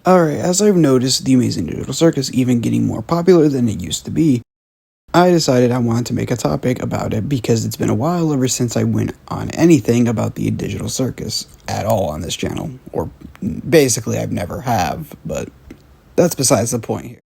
Alright, as I've noticed the Amazing Digital Circus even getting more popular than it used to be, I decided I wanted to make a topic about it because it's been a while ever since I went on anything about the Digital Circus at all on this channel. Or basically I've never have, but that's besides the point here.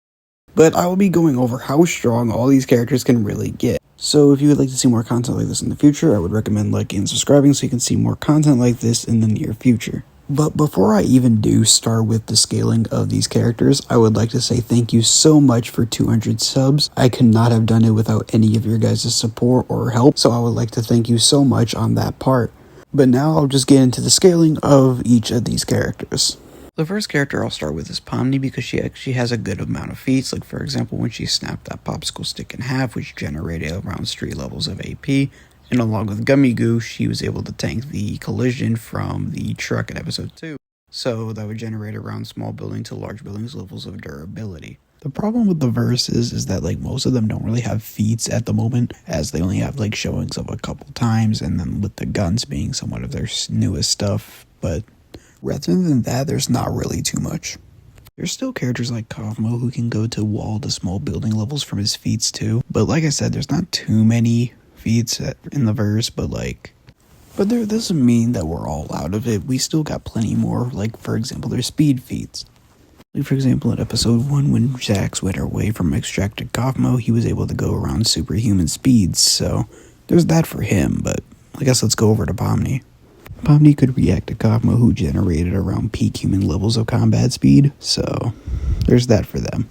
But I will be going over how strong all these characters can really get. So if you would like to see more content like this in the future, I would recommend liking and subscribing so you can see more content like this in the near future. But before I even do start with the scaling of these characters, I would like to say thank you so much for 200 subs. I could not have done it without any of your guys' support or help, so I would like to thank you so much on that part. But now I'll just get into the scaling of each of these characters. The first character I'll start with is Pomni because she actually has a good amount of feats, like for example when she snapped that popsicle stick in half, which generated around 3 levels of AP. And along with Gummy Goo, she was able to tank the collision from the truck in episode 2. So that would generate around small building to large buildings levels of durability. The problem with the verses is that like most of them don't really have feats at the moment, as they only have like showings of a couple times, and then with the guns being somewhat of their newest stuff. But rather than that, there's not really too much. There's still characters like Cosmo who can go to wall to small building levels from his feats too. But like I said, there's not too many feats in the verse, but there doesn't mean that we're all out of it. We still got plenty more, like for example there's speed feats. Like for example in episode 1 when Zax went away from extracted Cosmo, he was able to go around superhuman speeds, so there's that for him. But I guess let's go over to Pomni. Pomni could react to Cosmo, who generated around peak human levels of combat speed, so there's that for them.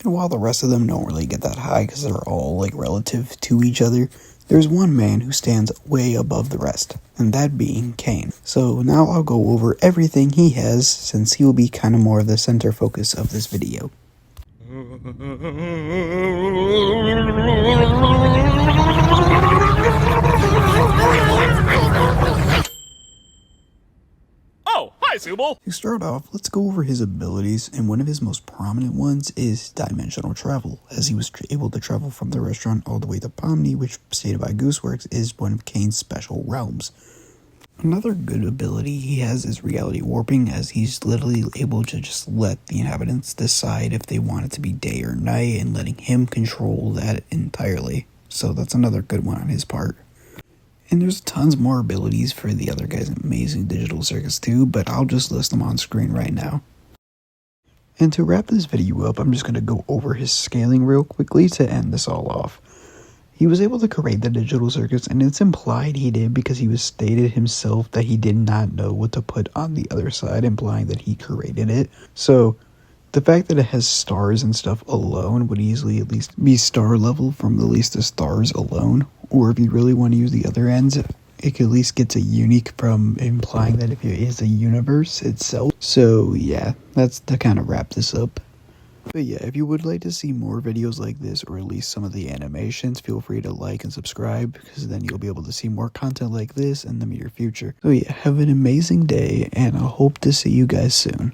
And while the rest of them don't really get that high because they're all like relative to each other, there's one man who stands way above the rest, and that being Kane. So now I'll go over everything he has, since he will be kind of more of the center focus of this video. To start off, let's go over his abilities, and one of his most prominent ones is dimensional travel, as he was able to travel from the restaurant all the way to Pomni, which, stated by Gooseworks, is one of Kane's special realms. Another good ability he has is reality warping, as he's literally able to just let the inhabitants decide if they want it to be day or night, and letting him control that entirely. So that's another good one on his part. And there's tons more abilities for the other guys in Amazing Digital Circus too, but I'll just list them on screen right now. And to wrap this video up, I'm just going to go over his scaling real quickly to end this all off. He was able to create the Digital Circus, and it's implied he did because he was stated himself that he did not know what to put on the other side, implying that he created it. So the fact that it has stars and stuff alone would easily at least be star level from at least the stars alone. Or if you really want to use the other ends, it could at least get a unique from implying that if it is a universe itself. So yeah, that's to kind of wrap this up. But yeah, if you would like to see more videos like this, or at least some of the animations, feel free to like and subscribe, because then you'll be able to see more content like this in the near future. So yeah, have an amazing day, and I hope to see you guys soon.